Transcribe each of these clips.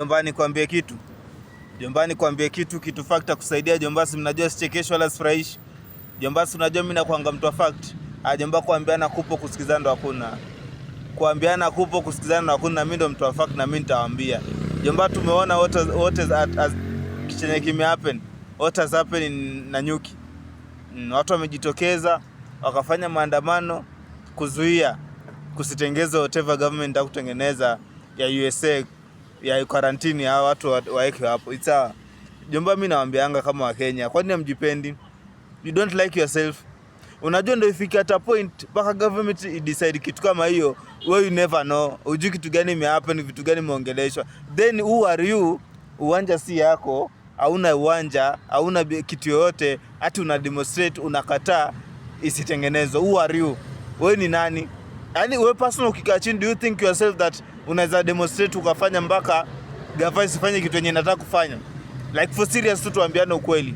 Jombani kuambie kitu. Jombani kuambie kitu factor kusaidia Jombasi, mnajua sichekeshwa wala sifurahishi. Jombasi unajua mimi nakuanga mtu wa fact. Jomba kuambiana kupo kusikizana ndo hakuna. Kuambiana kupo kusikizana ndo hakuna, mimi ndo mtu wa fact na mimi nitawaambia. Jomba tumeona what is chenye kime happen. What has happened na Nyuki. Watu wamejitokeza wakafanya maandamano kuzuia kusitengeza whatever government au kutengeneza ya USA ya quarantine ya watu waeke hapo. It's a Jomba, mimi nawaambianga kama wa Kenya, kwani hamjipendi? You don't like yourself. Unajua ndio ifike at a point mpaka government decide kitu kama hiyo, where you never know. Ujui kitu gani imehappen, vitu gani imeongeleshwa. Then who are you? Uwanja si yako, hauna uwanja, hauna kitu yoyote, hata una demonstrate unakataa isitengenezwe. Who are you? Wewe ni nani? Yaani wewe personal ukikaa chini, do you think yourself that unaweza demonstrate ukafanya mpaka gava isifanye kitu yenye nataka kufanya? Like for serious tu tuambiane ukweli.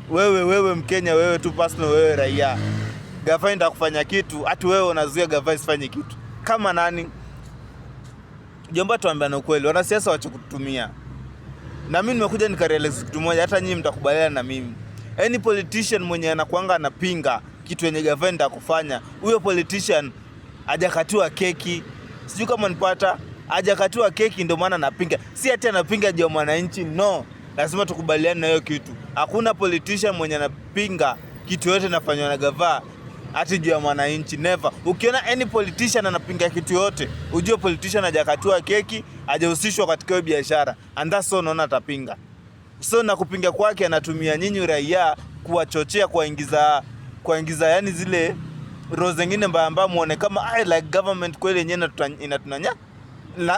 Wewe Mkenya, wewe tu personal, wewe raia. Gava inataka kufanya kitu, hata wewe unazuia gava isifanye kitu. Kama nani? Jomba, tuambiane ukweli. Wanasiasa wacha kututumia. Na mimi nimekuja nikarealize kitu moja, hata nyinyi mtakubaliana na mimi. Any politician mwenye anakuanga anapinga kitu yenye gava inataka kufanya, huyo politician hajakatiwa keki. Sijui kama nipata, hajakatiwa keki ndio maana anapinga. Si ati anapinga juu ya mwananchi, no. Lazima tukubaliane na hiyo kitu. Hakuna politician mwenye anapinga kitu yote inafanywa na gava ati juu ya mwananchi, never. Ukiona any politician anapinga kitu yote, ujue politician hajakatiwa keki, hajahusishwa katika hiyo biashara. And that's so unaona atapinga. So na kupinga kwake anatumia nyinyi raia kuwachochea, kuingiza yani zile roho zingine mbaya muone kama I like government kweli yenyewe inatunanya.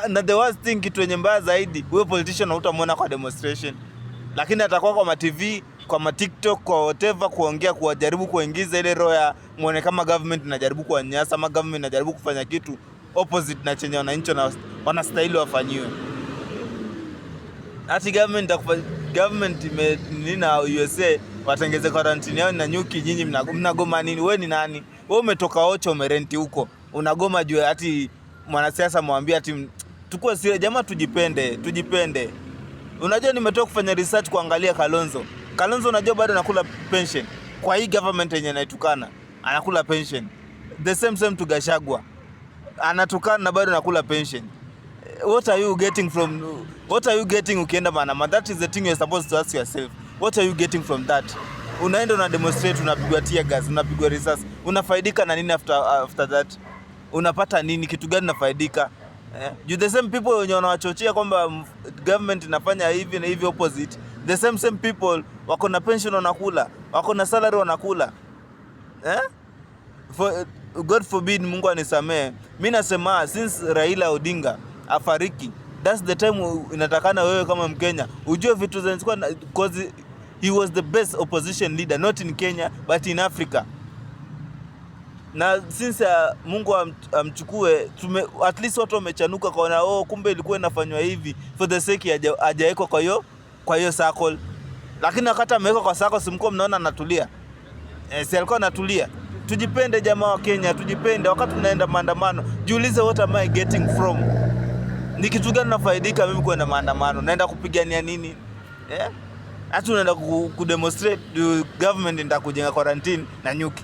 Na the worst thing, kitu yenye mbaya zaidi, huyo politician hutamuona kwa demonstration. Lakini atakuwa kwa TV, kwa TikTok, kwa whatever, kuongea, kuwajaribu kuingiza ile roho ya muone kama government inajaribu kuwanyanyasa, ama government inajaribu kufanya kitu opposite na chenye wananchi wanastahili wafanyiwe. Ati government nina USA watengeze quarantine yao na Nyuki, nyinyi mnagoma nini? Wewe ni nani? Wewe umetoka Ocho umerenti huko. Unagoma juu ati mwanasiasa mwambie ati tukue sio jamaa, tujipende. Unajua nimetoka kufanya research kuangalia Kalonzo. Unajua bado anakula pension. Kwa hii government yenye inaitukana, anakula pension. The same to Gachagua. Anatukana na bado anakula pension. What are you getting ukienda maana? That is the thing you're supposed to ask yourself. What are you getting from that? Unaenda una demonstrate, unapigwa tear gas, unapigwa risasi. Unafaidika na nini after that? Unapata nini? Kitu gani unafaidika? You the same people wenye wanawachochea kwamba government inafanya hivi na hivi opposite. The same people wako na pension wanakula, wako na salary wanakula. God forbid, Mungu anisamee. Mimi nasema since Raila Odinga afariki, that's the time inatakana wewe kama Mkenya ujue vitu zilikuwa, because he was the best opposition leader, not in Kenya but in Africa. Na since Mungu amchukue, at least watu wamechanuka kwa kumbe ilikuwa inafanywa hivi for the sake hajaekwa kwa hiyo circle. Lakini wakati amewekwa kwa circle, simko mnaona anatulia. Si alikuwa anatulia. Tujipende jamaa wa Kenya, tujipende. Wakati tunaenda maandamano, jiulize what am I getting from? Ni kitu gani nafaidika mimi kwenda maandamano? Naenda kupigania nini? Hata unaenda kudemonstrate government ndio kujenga quarantine na Nyuki.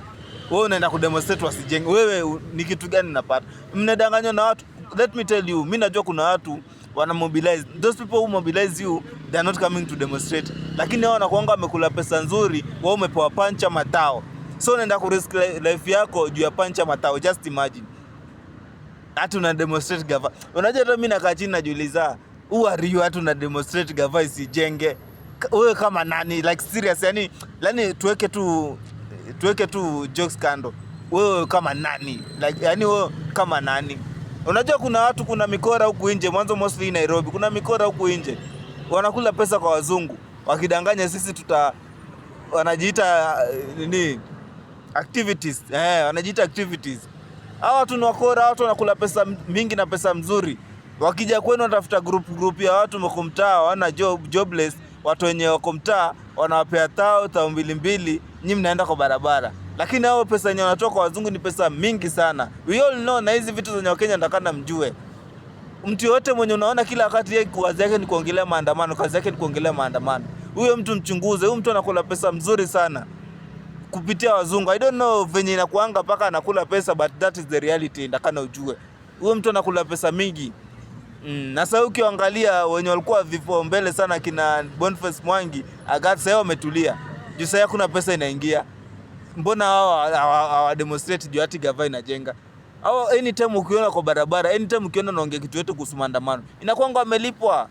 Wewe unaenda kudemonstrate wasijenge. Wewe ni kitu gani unapata? Mnadanganywa na watu. Let me tell you, mimi najua kuna watu wana mobilize. Those people who mobilize you, they are not coming to demonstrate. Lakini wao wanakuanga wamekula pesa nzuri, wao umepewa pancha matao. So unaenda ku risk life yako juu ya pancha matao. Just imagine. Hata una demonstrate gava. Unajua hata mimi nakaa chini najiuliza, who are you hata una demonstrate gava isijenge? Wewe kama nani? Like serious, yani tuweke tu jokes kando. Wewe kama nani? Like yani wewe kama nani? Unajua kuna mikora huku nje, mwanzo mostly Nairobi. Kuna mikora huku nje. Wanakula pesa kwa wazungu. Wakidanganya sisi wanajiita nini? Activities. Wanajiita activities. Hawa watu ni wakora, watu wanakula pesa mingi na pesa mzuri. Wakija kwenu watafuta group ya watu mkomtaa, wana jobless, watu wenye wako mtaa wanawapea tao mbili, nyinyi mnaenda kwa barabara. Lakini hao pesa yenye wanatoka kwa wazungu ni pesa mingi sana. We all know, na hizi vitu zenye Wakenya ndakana mjue. Mtu yote mwenye unaona kila wakati yeye kazi yake ni kuongelea maandamano, kazi yake ni kuongelea maandamano, huyo mtu mchunguze. Huyo mtu anakula pesa mzuri sana kupitia wazungu. I don't know venye inakuanga paka anakula pesa, but that is the reality. Ndakana ujue huyo mtu anakula pesa mingi. Na sasa ukiangalia wenye walikuwa vifo mbele sana kina Boniface Mwangi, Agatha, sasa wametulia. Juu sasa kuna pesa inaingia. Mbona hao demonstrate juu ati gava inajenga? Au anytime ukiona kwa barabara, anytime ukiona naongea kitu yetu kuhusu maandamano, inakuanga wamelipwa.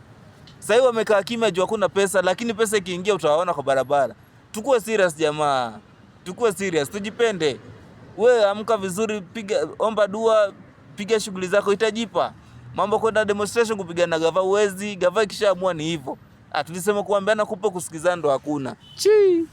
Sasa wamekaa kimya juu hakuna pesa, lakini pesa ikiingia utawaona kwa barabara. Tukue serious jamaa. Tukue serious, tujipende. Wewe amka vizuri, piga omba dua, piga shughuli zako, itajipa. Mambo kwenda demonstration kupigana gava uwezi, gava ikishaamua ni hivyo. Tulisema kuambiana kupe kusikizana ndo hakuna. Chii.